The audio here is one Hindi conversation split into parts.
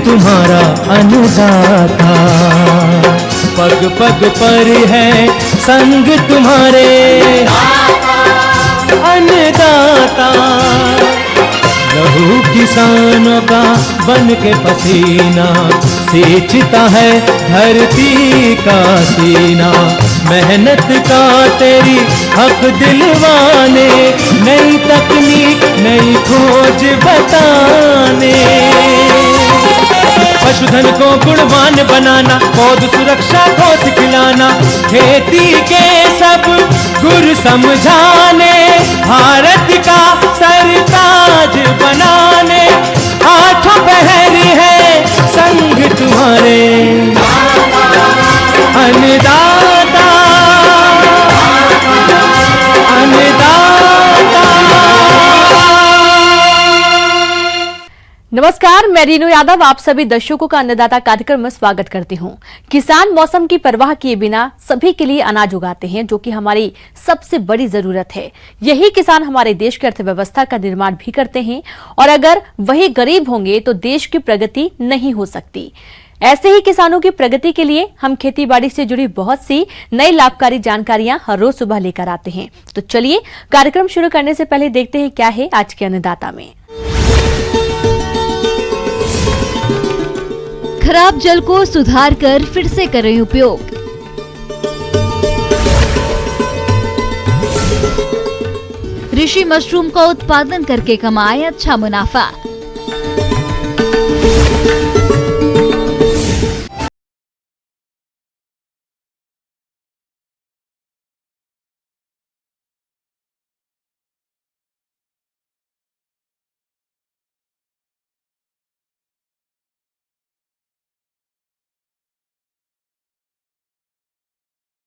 तुम्हारा अन्नदाता, पग पग पर है संग तुम्हारे अन्नदाता। लहू किसानों का बन के पसीना सींचता है धरती का सीना। मेहनत का तेरी हक दिलवाने, नई तकनीक नई खोज बताने। पशुधन को गुणवान बनाना, पौध सुरक्षा को सिखलाना, खेती के सब गुर समझाने, भारत का सरताज बनाने। आठों पहर है संग तुम्हारे अन्नदाता, अन्नदाता। नमस्कार, मैं रीनू यादव आप सभी दर्शकों का अन्नदाता कार्यक्रम में स्वागत करती हूं। किसान मौसम की परवाह किए बिना सभी के लिए अनाज उगाते हैं, जो कि हमारी सबसे बड़ी जरूरत है। यही किसान हमारे देश की अर्थव्यवस्था का निर्माण भी करते हैं, और अगर वही गरीब होंगे तो देश की प्रगति नहीं हो सकती। ऐसे ही किसानों की प्रगति के लिए हम खेतीबाड़ी से जुड़ी बहुत सी नई लाभकारी जानकारियां हर रोज सुबह लेकर आते हैं। तो चलिए कार्यक्रम शुरू करने से पहले देखते हैं क्या है आज के अन्नदाता में। खराब जल को सुधार कर फिर से करें उपयोग। ऋषि मशरूम का उत्पादन करके कमाए अच्छा मुनाफा।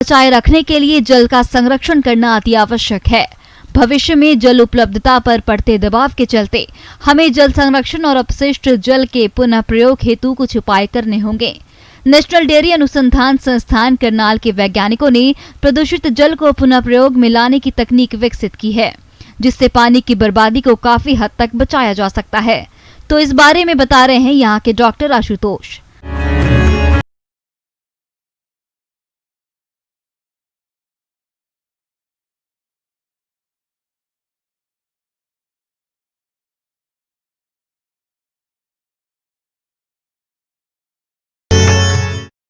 बचाए रखने के लिए जल का संरक्षण करना अति आवश्यक है। भविष्य में जल उपलब्धता पर पड़ते दबाव के चलते हमें जल संरक्षण और अपशिष्ट जल के पुनः प्रयोग हेतु कुछ उपाय करने होंगे। नेशनल डेयरी अनुसंधान संस्थान करनाल के वैज्ञानिकों ने प्रदूषित जल को पुनः प्रयोग में लाने की तकनीक विकसित की है, जिससे पानी की बर्बादी को काफी हद तक बचाया जा सकता है। तो इस बारे में बता रहे हैं यहाँ के डॉक्टर आशुतोष।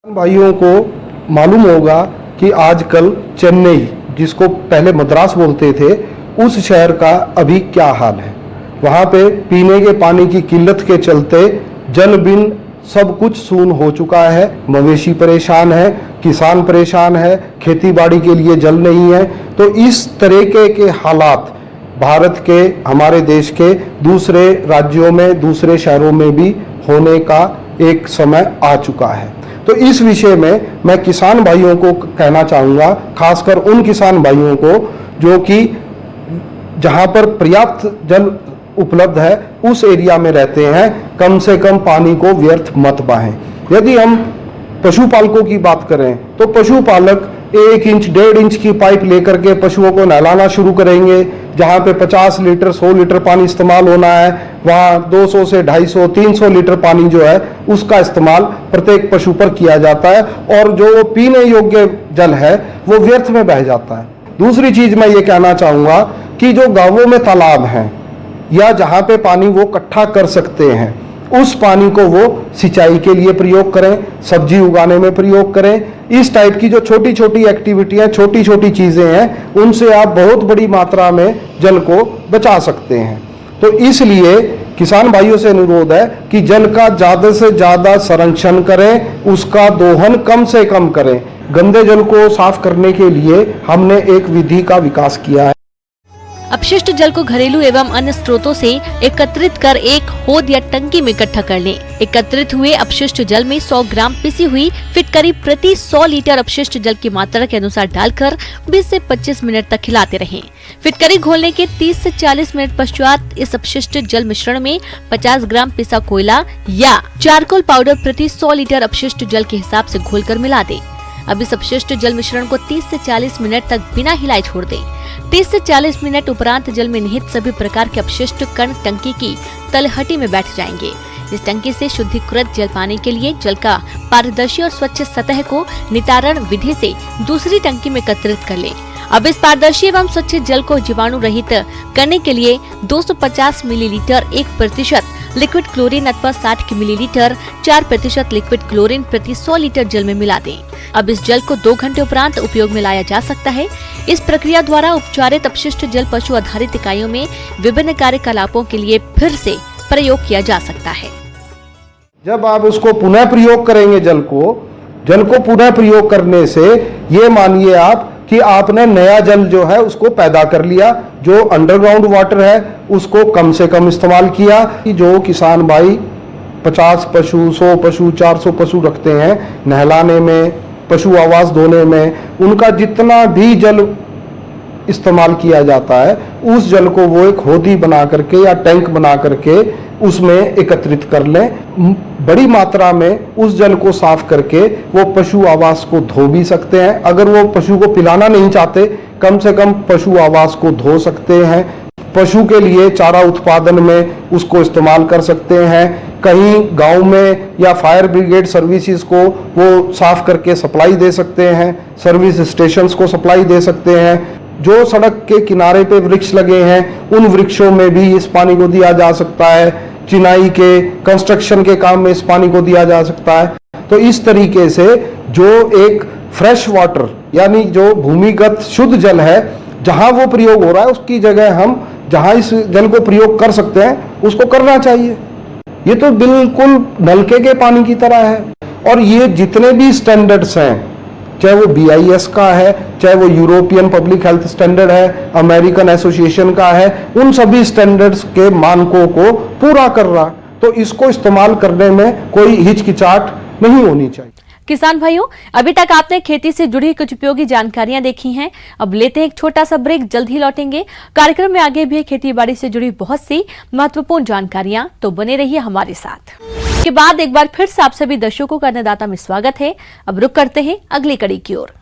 भाइयों को मालूम होगा कि आजकल चेन्नई, जिसको पहले मद्रास बोलते थे, उस शहर का अभी क्या हाल है। वहाँ पे पीने के पानी की किल्लत के चलते जल बिन सब कुछ शून हो चुका है। मवेशी परेशान है, किसान परेशान है, खेती बाड़ी के लिए जल नहीं है। तो इस तरीके के हालात भारत के, हमारे देश के दूसरे राज्यों में, दूसरे शहरों में भी होने का एक समय आ चुका है। तो इस विषय में मैं किसान भाइयों को कहना चाहूँगा, खासकर उन किसान भाइयों को जो कि जहाँ पर पर्याप्त जल उपलब्ध है उस एरिया में रहते हैं, कम से कम पानी को व्यर्थ मत बहाएं। यदि हम पशुपालकों की बात करें तो पशुपालक 1 इंच 1.5 इंच की पाइप लेकर के पशुओं को नहलाना शुरू करेंगे। जहाँ पे 50 लीटर 100 लीटर पानी इस्तेमाल होना है, वहाँ 200 से 250 300 लीटर पानी जो है उसका इस्तेमाल प्रत्येक पशु पर किया जाता है, और जो पीने योग्य जल है वो व्यर्थ में बह जाता है। दूसरी चीज मैं ये कहना चाहूँगा कि जो गाँवों में तालाब हैं या जहाँ पे पानी वो इकट्ठा कर सकते हैं, उस पानी को वो सिंचाई के लिए प्रयोग करें, सब्जी उगाने में प्रयोग करें। इस टाइप की जो छोटी छोटी एक्टिविटियां, छोटी छोटी चीजें हैं, उनसे आप बहुत बड़ी मात्रा में जल को बचा सकते हैं। तो इसलिए किसान भाइयों से अनुरोध है कि जल का ज्यादा से ज्यादा संरक्षण करें, उसका दोहन कम से कम करें। गंदे जल को साफ करने के लिए हमने एक विधि का विकास किया है। अपशिष्ट जल को घरेलू एवं अन्य स्रोतों से एकत्रित कर एक होद या टंकी में इकट्ठा कर लें। एकत्रित हुए अपशिष्ट जल में 100 ग्राम पिसी हुई फिटकरी प्रति 100 लीटर अपशिष्ट जल की मात्रा के अनुसार डालकर 20 से 25 मिनट तक खिलाते रहें। फिटकरी घोलने के 30 से 40 मिनट पश्चात इस अपशिष्ट जल मिश्रण में 50 ग्राम पिसा कोयला या चारकोल पाउडर प्रति 100 लीटर अपशिष्ट जल के हिसाब से घोलकर मिला दें। अब इस अपशिष्ट जल मिश्रण को 30 से 40 मिनट तक बिना हिलाए छोड़ दें। 30 से 40 मिनट उपरांत जल में निहित सभी प्रकार के अपशिष्ट कण टंकी की तलहटी में बैठ जाएंगे। इस टंकी से शुद्धिकृत जल पाने के लिए जल का पारदर्शी और स्वच्छ सतह को नितारण विधि से दूसरी टंकी में एकत्रित कर लें। अब इस पारदर्शी एवं स्वच्छ जल को जीवाणु रहित करने के लिए 250 मिलीलीटर 1% लिक्विड क्लोरीन अथवा 60 मिलीलीटर 4% लिक्विड क्लोरीन प्रति 100 लीटर जल में मिला दें। अब इस जल को 2 घंटे उपरांत उपयोग में लाया जा सकता है। इस प्रक्रिया द्वारा उपचारित अपशिष्ट जल पशु आधारित इकाइयों में विभिन्न कार्यकलापों के लिए फिर से प्रयोग किया जा सकता है। जब आप उसको पुनः प्रयोग करेंगे जल को पुनः प्रयोग करने से ये मानिए आप कि आपने नया जल जो है उसको पैदा कर लिया। जो अंडरग्राउंड वाटर है उसको कम से कम इस्तेमाल किया। कि जो किसान भाई 50 पशु 100 पशु 400 पशु रखते हैं, नहलाने में, पशु आवास धोने में, उनका जितना भी जल इस्तेमाल किया जाता है उस जल को वो एक होदी बना करके या टैंक बना करके उसमें एकत्रित कर लें। बड़ी मात्रा में उस जल को साफ करके वो पशु आवास को धो भी सकते हैं। अगर वो पशु को पिलाना नहीं चाहते, कम से कम पशु आवास को धो सकते हैं। पशु के लिए चारा उत्पादन में उसको इस्तेमाल कर सकते हैं। कहीं गांव में या फायर ब्रिगेड सर्विसेज को वो साफ करके सप्लाई दे सकते हैं। सर्विस स्टेशंस को सप्लाई दे सकते हैं। जो सड़क के किनारे पे वृक्ष लगे हैं उन वृक्षों में भी इस पानी को दिया जा सकता है। चिनाई के कंस्ट्रक्शन के काम में इस पानी को दिया जा सकता है। तो इस तरीके से जो एक फ्रेश वाटर यानी जो भूमिगत शुद्ध जल है, जहां वो प्रयोग हो रहा है उसकी जगह हम जहां इस जल को प्रयोग कर सकते हैं उसको करना चाहिए। ये तो बिल्कुल नलके के पानी की तरह है। और ये जितने भी स्टैंडर्ड्स हैं, चाहे वो BIS का है, चाहे वो यूरोपियन पब्लिक हेल्थ स्टैंडर्ड है, अमेरिकन एसोसिएशन का है, उन सभी स्टैंडर्ड्स के मानकों को पूरा कर रहा। तो इसको इस्तेमाल करने में कोई हिचकिचाहट नहीं होनी चाहिए। किसान भाइयों, अभी तक आपने खेती से जुड़ी कुछ उपयोगी जानकारियां देखी हैं। अब लेते हैं एक छोटा सा ब्रेक, जल्द ही लौटेंगे। कार्यक्रम में आगे भी खेती बाड़ी से जुड़ी बहुत सी महत्वपूर्ण जानकारियां, तो बने रहिए हमारे साथ। के बाद एक बार फिर से आप सभी दर्शकों का अन्नदाता में स्वागत है। अब रुक करते हैं अगली कड़ी की ओर।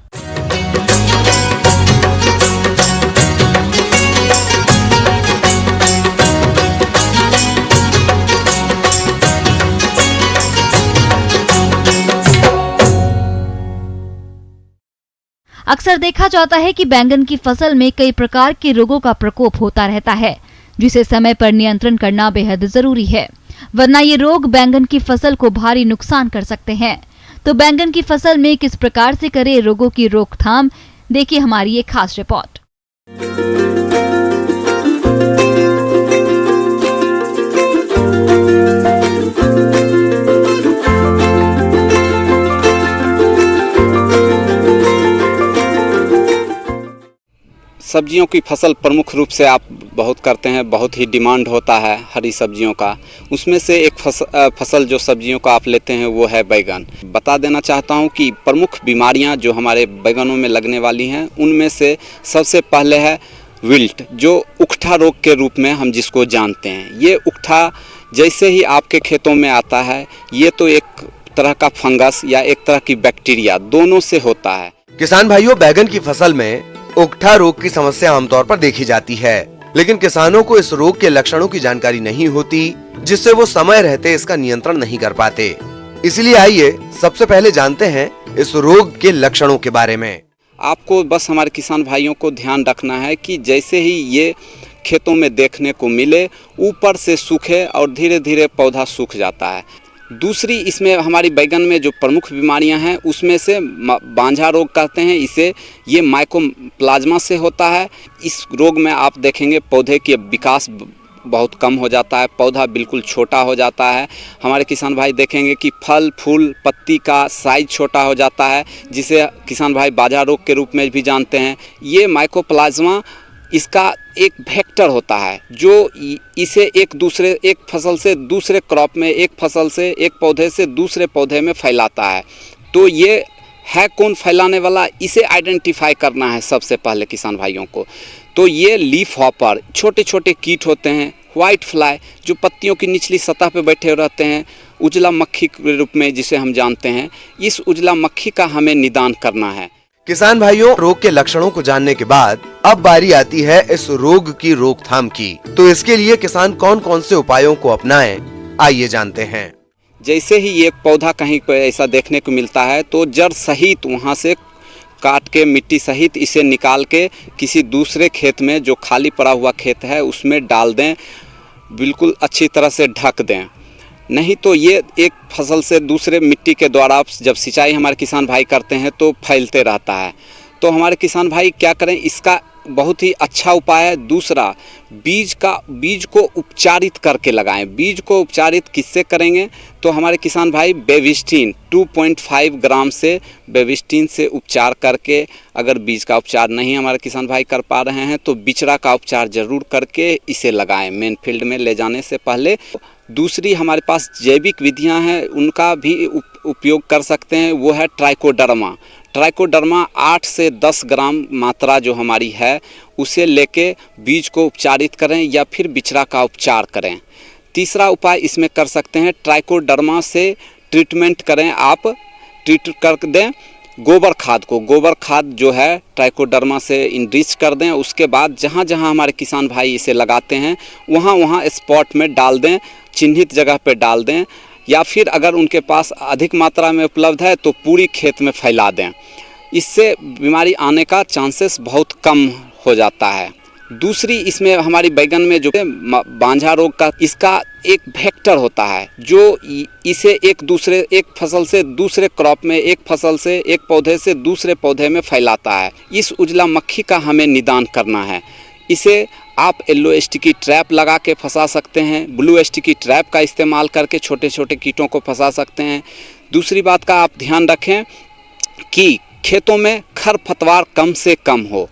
अक्सर देखा जाता है कि बैंगन की फसल में कई प्रकार के रोगों का प्रकोप होता रहता है, जिसे समय पर नियंत्रण करना बेहद जरूरी है, वरना ये रोग बैंगन की फसल को भारी नुकसान कर सकते हैं। तो बैंगन की फसल में किस प्रकार से करें रोगों की रोकथाम, देखिए हमारी ये खास रिपोर्ट। सब्जियों की फसल प्रमुख रूप से आप बहुत करते हैं, बहुत ही डिमांड होता है हरी सब्जियों का। उसमें से एक फसल जो सब्जियों का आप लेते हैं वो है बैगन। बता देना चाहता हूं कि प्रमुख बीमारियां जो हमारे बैगनों में लगने वाली हैं उनमें से सबसे पहले है विल्ट, जो उकठा रोग के रूप में हम जिसको जानते हैं। ये उकठा जैसे ही आपके खेतों में आता है, ये तो एक तरह का फंगस या एक तरह की बैक्टीरिया दोनों से होता है। किसान भाइयों, बैगन की फसल में उकठा रोग की समस्या आमतौर पर देखी जाती है, लेकिन किसानों को इस रोग के लक्षणों की जानकारी नहीं होती, जिससे वो समय रहते इसका नियंत्रण नहीं कर पाते। इसलिए आइए सबसे पहले जानते हैं इस रोग के लक्षणों के बारे में। आपको बस हमारे किसान भाइयों को ध्यान रखना है कि जैसे ही ये खेतों में देखने को मिले, ऊपर से सूखे और धीरे धीरे पौधा सूख जाता है। दूसरी इसमें हमारी बैगन में जो प्रमुख बीमारियां हैं उसमें से बांझा रोग कहते हैं इसे। ये माइकोप्लाज्मा से होता है। इस रोग में आप देखेंगे पौधे के विकास बहुत कम हो जाता है, पौधा बिल्कुल छोटा हो जाता है। हमारे किसान भाई देखेंगे कि फल फूल पत्ती का साइज छोटा हो जाता है, जिसे किसान भाई बांझा रोग के रूप में भी जानते हैं। ये माइकोप्लाज्मा इसका एक वेक्टर होता है जो इसे एक फसल से दूसरे क्रॉप में, एक फसल से एक पौधे से दूसरे पौधे में फैलाता है। तो ये है कौन फैलाने वाला, इसे आइडेंटिफाई करना है सबसे पहले किसान भाइयों को। तो ये लीफ हॉपर छोटे छोटे कीट होते हैं, वाइट फ्लाई जो पत्तियों की निचली सतह पे बैठे रहते हैं, उजला मक्खी के रूप में जिसे हम जानते हैं। इस उजला मक्खी का हमें निदान करना है। किसान भाइयों, रोग के लक्षणों को जानने के बाद अब बारी आती है इस रोग की रोकथाम की। तो इसके लिए किसान कौन कौन से उपायों को अपनाएं, आइए जानते हैं। जैसे ही एक पौधा कहीं पर ऐसा देखने को मिलता है तो जड़ सहित वहाँ से काट के मिट्टी सहित इसे निकाल के किसी दूसरे खेत में, जो खाली पड़ा हुआ खेत है, उसमें डाल दें, बिल्कुल अच्छी तरह से ढक दें। नहीं तो ये एक फसल से दूसरे मिट्टी के द्वारा जब सिंचाई हमारे किसान भाई करते हैं तो फैलते रहता है। तो हमारे किसान भाई क्या करें, इसका बहुत ही अच्छा उपाय है। दूसरा, बीज को उपचारित करके लगाएं। बीज को उपचारित किससे करेंगे तो हमारे किसान भाई बेविस्टिन 2.5 ग्राम से बेविस्टिन से उपचार करके, अगर बीज का उपचार नहीं हमारे किसान भाई कर पा रहे हैं तो बिचड़ा का उपचार जरूर करके इसे लगाएं मेन फील्ड में ले जाने से पहले। दूसरी हमारे पास जैविक विधियां हैं, उनका भी उपयोग कर सकते हैं, वो है ट्राइकोडर्मा। ट्राइकोडर्मा 8 से 10 ग्राम मात्रा जो हमारी है उसे लेके बीज को उपचारित करें या फिर बिचड़ा का उपचार करें। तीसरा उपाय इसमें कर सकते हैं, ट्राइकोडर्मा से ट्रीटमेंट करें, आप ट्रीट कर दें गोबर खाद को। गोबर खाद जो है ट्राइकोडर्मा से इनरिच कर दें। उसके बाद जहाँ जहाँ हमारे किसान भाई इसे लगाते हैं वहाँ वहाँ स्पॉट में डाल दें, चिन्हित जगह पे डाल दें, या फिर अगर उनके पास अधिक मात्रा में उपलब्ध है तो पूरी खेत में फैला दें। इससे बीमारी आने का चांसेस बहुत कम हो जाता है। दूसरी, इसमें हमारी बैगन में जो बांझा रोग का इसका एक वेक्टर होता है जो इसे एक फसल से दूसरे क्रॉप में, एक फसल से एक पौधे से दूसरे पौधे में फैलाता है। इस उजला मक्खी का हमें निदान करना है। इसे आप येलो स्टिकी ट्रैप लगा के फंसा सकते हैं, ब्लू स्टिकी ट्रैप का इस्तेमाल करके छोटे छोटे कीटों को फंसा सकते हैं। दूसरी बात का आप ध्यान रखें कि खेतों में खरपतवार कम से कम हो,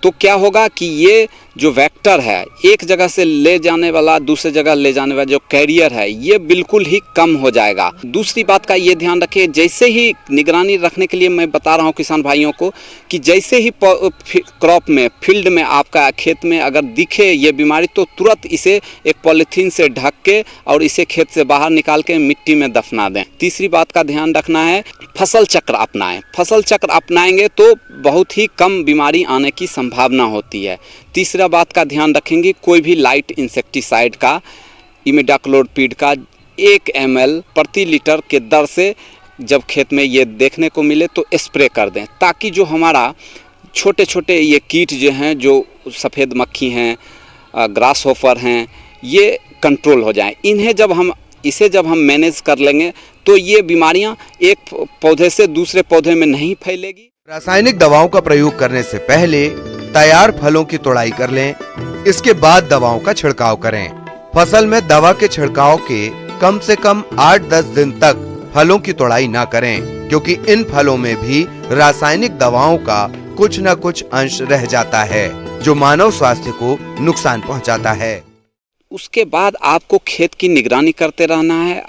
तो क्या होगा कि ये जो वेक्टर है, एक जगह से ले जाने वाला दूसरे जगह ले जाने वाला जो कैरियर है, ये बिल्कुल ही कम हो जाएगा। दूसरी बात का ये ध्यान रखिए, जैसे ही निगरानी रखने के लिए मैं बता रहा हूँ किसान भाइयों को कि जैसे ही क्रॉप में, फील्ड में, आपका खेत में अगर दिखे ये बीमारी तो तुरंत इसे एक पॉलीथीन से ढक के और इसे खेत से बाहर निकाल के मिट्टी में दफना दें। तीसरी बात का ध्यान रखना है, फसल चक्र अपनाएं। फसल चक्र अपनाएंगे तो बहुत ही कम बीमारी आने की संभावना होती है। तीसरा बात का ध्यान रखेंगे, कोई भी लाइट इंसेक्टिसाइड का, इमिडाक्लोप्रिड का 1 ml प्रति लीटर के दर से जब खेत में ये देखने को मिले तो स्प्रे कर दें, ताकि जो हमारा छोटे छोटे ये कीट जो हैं, जो सफ़ेद मक्खी हैं, ग्रास होफर हैं, ये कंट्रोल हो जाएं। इसे जब हम मैनेज कर लेंगे तो ये बीमारियां एक पौधे से दूसरे पौधे में नहीं फैलेगी। रासायनिक दवाओं का प्रयोग करने से पहले तैयार फलों की तोड़ाई कर लें, इसके बाद दवाओं का छिड़काव करें। फसल में दवा के छिड़काव के कम से कम 8-10 दिन तक फलों की तोड़ाई ना करें, क्योंकि इन फलों में भी रासायनिक दवाओं का कुछ न कुछ अंश रह जाता है जो मानव स्वास्थ्य को नुकसान पहुंचाता है। उसके बाद आपको खेत की निगरानी करते रहना है।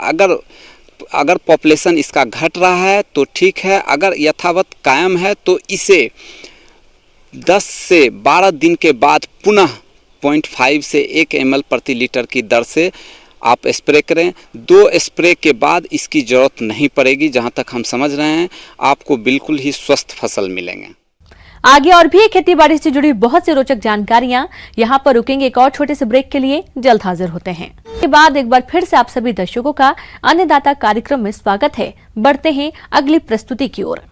अगर पॉपुलेशन इसका घट रहा है तो ठीक है, अगर यथावत कायम है तो इसे 10 से 12 दिन के बाद पुनः 0.5 से 1 ml प्रति लीटर की दर से आप स्प्रे करें। 2 स्प्रे के बाद इसकी ज़रूरत नहीं पड़ेगी। जहां तक हम समझ रहे हैं आपको बिल्कुल ही स्वस्थ फसल मिलेंगे। आगे और भी खेती बाड़ी से जुड़ी बहुत सी रोचक जानकारियां यहाँ पर रुकेंगे। एक और छोटे से ब्रेक के लिए जल्द हाजिर होते हैं। के बाद एक बार फिर से आप सभी दर्शकों का अन्नदाता कार्यक्रम में स्वागत है। बढ़ते हैं अगली प्रस्तुति की ओर।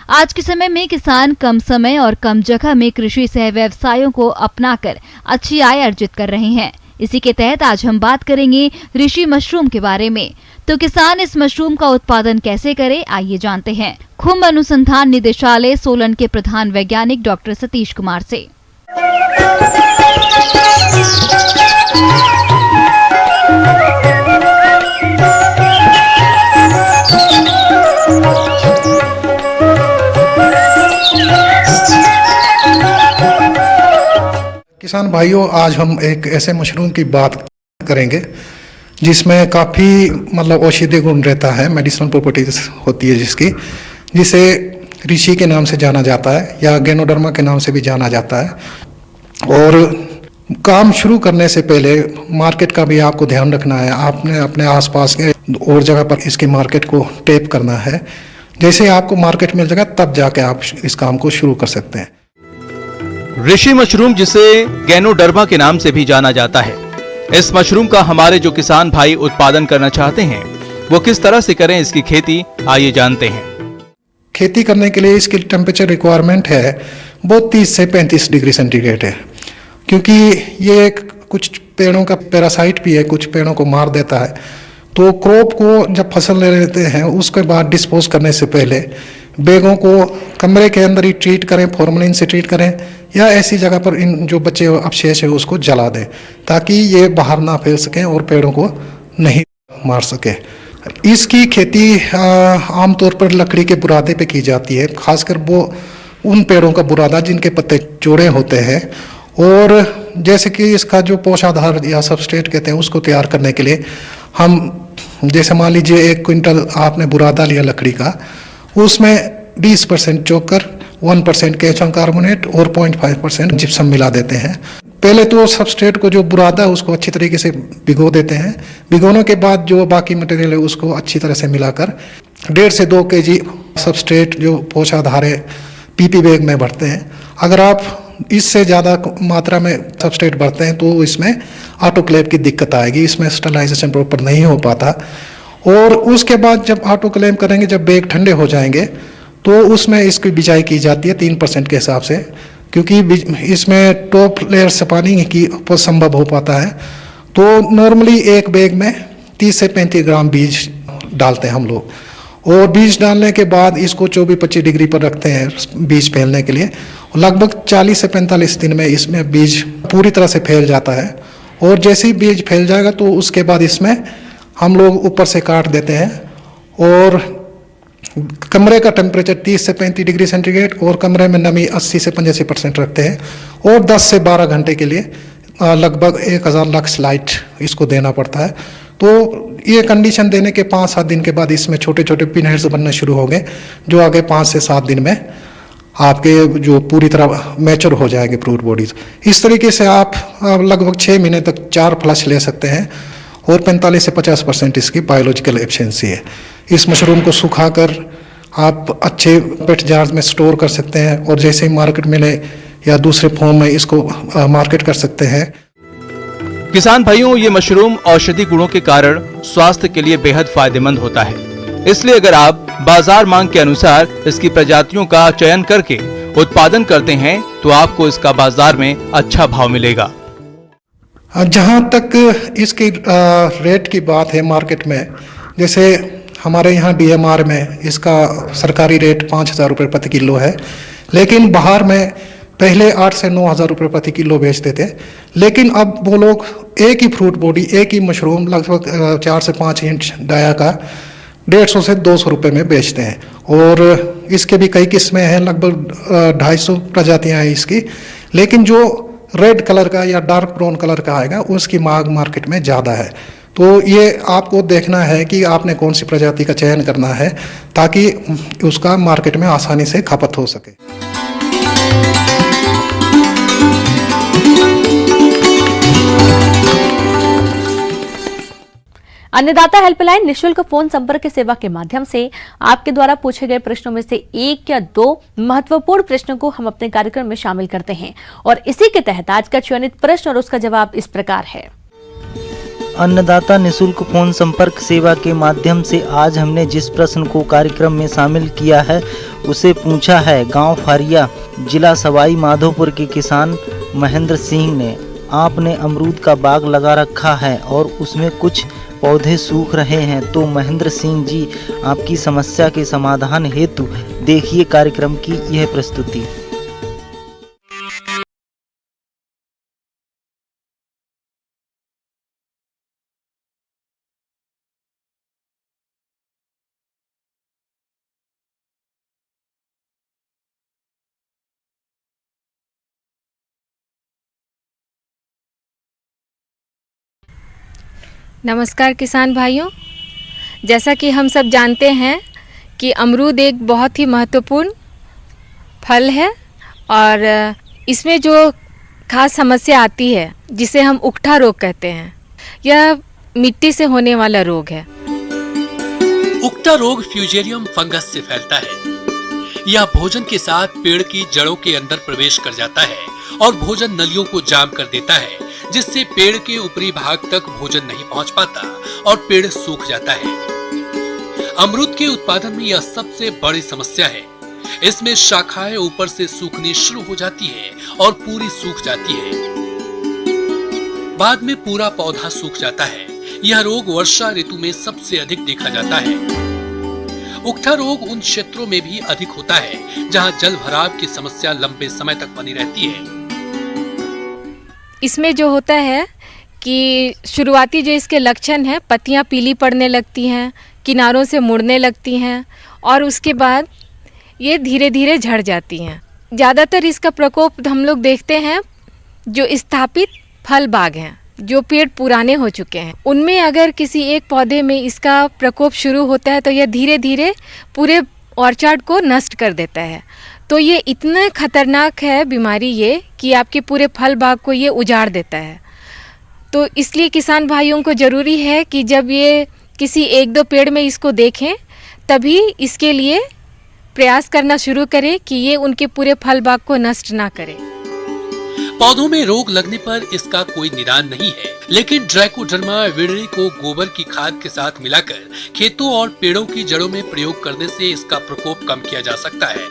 आज के समय में किसान कम समय और कम जगह में कृषि सह व्यवसायों को अपनाकर अच्छी आय अर्जित कर रहे हैं। इसी के तहत आज हम बात करेंगे ऋषि मशरूम के बारे में। तो किसान इस मशरूम का उत्पादन कैसे करें, आइए जानते हैं खुम्ब अनुसंधान निदेशालय सोलन के प्रधान वैज्ञानिक डॉक्टर सतीश कुमार से। किसान भाइयों, आज हम एक ऐसे मशरूम की बात करेंगे जिसमें काफ़ी औषधीय गुण रहता है, मेडिसिनल प्रॉपर्टीज होती है जिसे ऋषि के नाम से जाना जाता है या गैनोडर्मा के नाम से भी जाना जाता है। और काम शुरू करने से पहले मार्केट का भी आपको ध्यान रखना है। आपने अपने आसपास के और जगह पर इसकी मार्केट को टैप करना है। जैसे आपको मार्केट मिल जाएगा तब जाके आप इस काम को शुरू कर सकते हैं। ऋषि मशरूम, जिसे गैनोडर्मा के नाम से भी जाना जाता है, इस मशरूम का हमारे जो किसान भाई उत्पादन करना चाहते हैं वो किस तरह से करें इसकी खेती, आइए जानते हैं। खेती करने के लिए इसकी टेम्परेचर रिक्वायरमेंट है वो 30 से 35 डिग्री सेंटीग्रेड है, क्योंकि ये कुछ पेड़ों का पैरासाइट भी है, कुछ पेड़ों को मार देता है। तो क्रॉप को जब फसल ले लेते हैं उसके बाद डिस्पोज करने से पहले बैगों को कमरे के अंदर ही ट्रीट करें, फॉर्मलिन से ट्रीट करें, या ऐसी जगह पर इन जो बचे अवशेष है उसको जला दें ताकि ये बाहर ना फैल सकें और पेड़ों को नहीं मार सके। इसकी खेती आमतौर पर लकड़ी के बुरादे पे की जाती है, खासकर वो उन पेड़ों का बुरादा जिनके पत्ते चौड़े होते हैं। और जैसे कि इसका जो पोषाधार या सबस्ट्रेट कहते हैं उसको तैयार करने के लिए हम, जैसे मान लीजिए 1 क्विंटल आपने बुरादा लिया लकड़ी का, उसमें 20% चोकर, 1% कैल्शियम कार्बोनेट और 0.5% जिप्सम मिला देते हैं। पहले तो सबस्ट्रेट को जो बुरादा है उसको अच्छी तरीके से भिगो देते हैं। भिगोने के बाद जो बाकी मटेरियल है उसको अच्छी तरह से मिलाकर 1.5 से 2 kg सबस्ट्रेट जो पोषाधार है पीपी बैग में भरते हैं। अगर आप इससे ज़्यादा मात्रा में सबस्ट्रेट भरते हैं तो इसमें ऑटोक्लेव की दिक्कत आएगी, इसमें स्टरलाइजेशन प्रॉपर नहीं हो पाता। और उसके बाद जब ऑटोक्लेव करेंगे, जब बैग ठंडे हो जाएंगे तो उसमें इसकी बिजाई की जाती है 3% के हिसाब से, क्योंकि इसमें टॉप लेयर से पानी की संभव हो पाता है। तो नॉर्मली एक बैग में 30 से 35 ग्राम बीज डालते हैं हम लोग, और बीज डालने के बाद इसको 24-25 डिग्री पर रखते हैं बीज फैलने के लिए। लगभग 40 से 45 दिन में इसमें बीज पूरी तरह से फैल जाता है। और जैसे ही बीज फैल जाएगा तो उसके बाद इसमें हम लोग ऊपर से काट देते हैं, और कमरे का टेम्परेचर 30 से 35 डिग्री सेंटीग्रेड और कमरे में नमी 80 से 85% रखते हैं। और 10 से 12 घंटे के लिए लगभग 1000 लक्स लाइट इसको देना पड़ता है। तो ये कंडीशन देने के 5-7 दिन के बाद इसमें छोटे छोटे पिन हेड्स बनने शुरू हो गए, जो आगे 5 से 7 दिन में आपके जो पूरी तरह मैच्योर हो जाएंगे फ्रूट बॉडीज। इस तरीके से आप लगभग 6 महीने तक 4 फ्लश ले सकते हैं, और 45 से 50% इसकी बायोलॉजिकल एफिशिएंसी है। इस मशरूम को सुखाकर आप अच्छे पेट जार्स में स्टोर कर सकते हैं, और जैसे ही मार्केट मिले या दूसरे फॉर्म में इसको मार्केट कर सकते हैं। किसान भाइयों, ये मशरूम औषधि गुणों के कारण स्वास्थ्य के लिए बेहद फायदेमंद होता है। इसलिए अगर आप बाजार मांग के अनुसार इसकी प्रजातियों का चयन करके उत्पादन करते हैं तो आपको इसका बाजार में अच्छा भाव मिलेगा। जहाँ तक इसकी रेट की बात है मार्केट में, जैसे हमारे यहाँ DMR में इसका सरकारी रेट 5000 रुपये प्रति किलो है, लेकिन बाहर में पहले 8 से 9000 रुपये प्रति किलो बेचते थे। लेकिन अब वो लोग एक ही फ्रूट बॉडी, एक ही मशरूम लगभग 4 से 5 इंच डाया का 150 से 200 रुपये में बेचते हैं। और इसके भी कई किस्में हैं, लगभग 250 प्रजातियाँ हैं इसकी। लेकिन जो रेड कलर का या डार्क ब्राउन कलर का आएगा उसकी मांग मार्केट में ज़्यादा है। तो ये आपको देखना है कि आपने कौन सी प्रजाति का चयन करना है ताकि उसका मार्केट में आसानी से खपत हो सके। अन्नदाता हेल्पलाइन निशुल्क फोन संपर्क सेवा के माध्यम से आपके द्वारा पूछे गए प्रश्नों में से 1 या 2 महत्वपूर्ण प्रश्नों को हम अपने कार्यक्रम में शामिल करते हैं, और इसी के तहत आज का चयनित प्रश्न और उसका जवाब इस प्रकार है। अन्नदाता निशुल्क फोन संपर्क सेवा के माध्यम से आज हमने जिस प्रश्न को कार्यक्रम में शामिल किया है उसे पूछा है गांव फारिया जिला सवाई माधोपुर के किसान महेंद्र सिंह ने। आपने अमरूद का बाग लगा रखा है और उसमें कुछ पौधे सूख रहे हैं, तो महेंद्र सिंह जी आपकी समस्या के समाधान हेतु देखिए कार्यक्रम की यह प्रस्तुति। नमस्कार किसान भाइयों, जैसा कि हम सब जानते हैं कि अमरूद एक बहुत ही महत्वपूर्ण फल है, और इसमें जो खास समस्या आती है जिसे हम उकठा रोग कहते हैं। यह मिट्टी से होने वाला रोग है। उकठा रोग फ्यूजेरियम फंगस से फैलता है। यह भोजन के साथ पेड़ की जड़ों के अंदर प्रवेश कर जाता है और भोजन नलियों को जाम कर देता है, जिससे पेड़ के ऊपरी भाग तक भोजन नहीं पहुंच पाता और पेड़ सूख जाता है। अमरूद के उत्पादन में यह सबसे बड़ी समस्या है। इसमें शाखाएं ऊपर से सूखनी शुरू हो जाती है और पूरी सूख जाती है। बाद में पूरा पौधा सूख जाता है। यह रोग वर्षा ऋतु में सबसे अधिक देखा जाता है। उकठा रोग उन क्षेत्रों में भी अधिक होता है जहां जल भराव की समस्या लंबे समय तक बनी रहती है। इसमें जो होता है कि शुरुआती जो इसके लक्षण है, पत्तियां पीली पड़ने लगती हैं, किनारों से मुड़ने लगती हैं और उसके बाद ये धीरे धीरे झड़ जाती हैं। ज़्यादातर इसका प्रकोप हम लोग देखते हैं जो स्थापित फल बाग हैं, जो पेड़ पुराने हो चुके हैं, उनमें अगर किसी एक पौधे में इसका प्रकोप शुरू होता है तो यह धीरे धीरे पूरे ऑर्चार्ड को नष्ट कर देता है। तो ये इतना खतरनाक है बीमारी ये कि आपके पूरे फल बाग को ये उजाड़ देता है। तो इसलिए किसान भाइयों को ज़रूरी है कि जब ये किसी एक दो पेड़ में इसको देखें तभी इसके लिए प्रयास करना शुरू करें कि ये उनके पूरे फल बाग को नष्ट ना करे। पौधों में रोग लगने पर इसका कोई निदान नहीं है, लेकिन ट्राइकोडर्मा विरिडी को गोबर की खाद के साथ मिलाकर खेतों और पेड़ों की जड़ों में प्रयोग करने से इसका प्रकोप कम किया जा सकता है।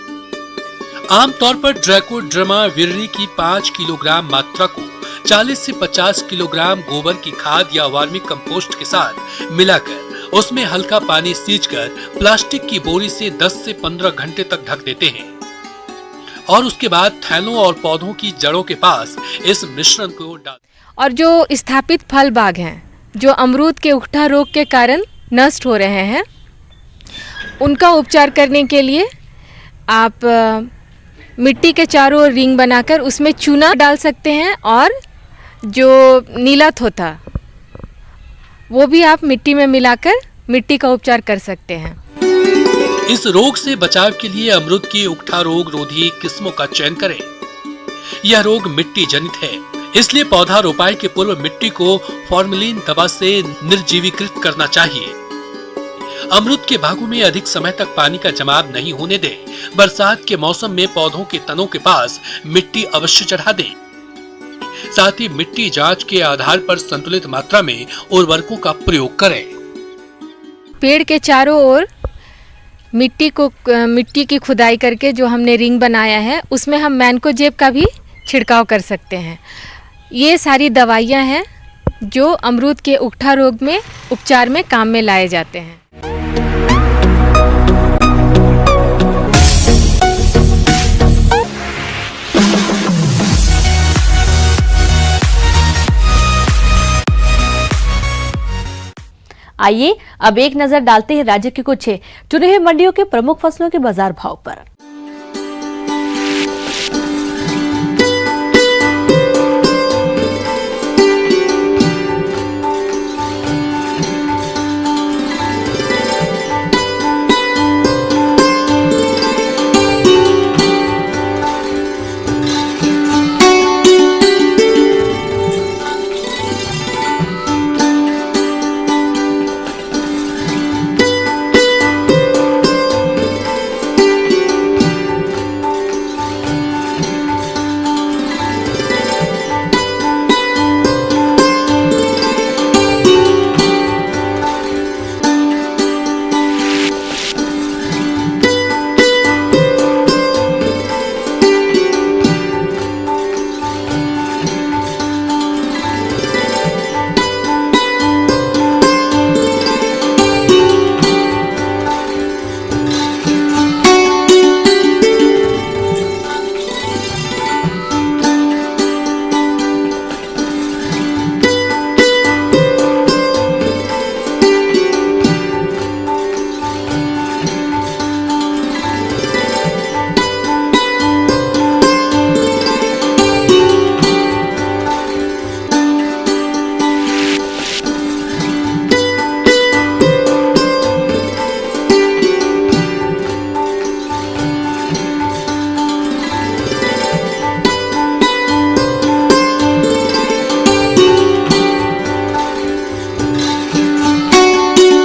आमतौर पर ट्राइकोडर्मा विरिडी की 5 किलोग्राम मात्रा को 40 से 50 किलोग्राम गोबर की खाद या वर्मी कंपोस्ट के साथ मिलाकर उसमें हल्का पानी सींचकर प्लास्टिक की बोरी से 10 से 15 घंटे तक ढक देते हैं और उसके बाद थैलों और पौधों की जड़ों के पास इस मिश्रण को डाल। और जो स्थापित फल बाग हैं जो अमरूद के उकठा रोग के कारण नष्ट हो रहे हैं, उनका उपचार करने के लिए आप मिट्टी के चारों ओर रिंग बनाकर उसमें चूना डाल सकते हैं और जो नीला थोथा वो भी आप मिट्टी में मिलाकर मिट्टी का उपचार कर सकते हैं। इस रोग से बचाव के लिए अमरूद की उकठा रोग रोधी किस्मों का चयन करें। यह रोग मिट्टी जनित है, इसलिए पौधा रोपाई के पूर्व मिट्टी को फॉर्मेलिन दवा से निर्जीवीकृत करना चाहिए। अमरूद के बागों में अधिक समय तक पानी का जमाव नहीं होने दें। बरसात के मौसम में पौधों के तनों के पास मिट्टी अवश्य चढ़ा दें। साथ ही मिट्टी जांच के आधार पर संतुलित मात्रा में उर्वरकों का प्रयोग करें। पेड़ के चारों ओर मिट्टी की खुदाई करके जो हमने रिंग बनाया है उसमें हम मैनकोजेब का भी छिड़काव कर सकते हैं। ये सारी दवाइयाँ हैं जो अमरूद के उकठा रोग में उपचार में काम में लाए जाते हैं। आइए अब एक नजर डालते हैं राज्य की कुछ चुने हुए मंडियों के प्रमुख फसलों के बाजार भाव पर।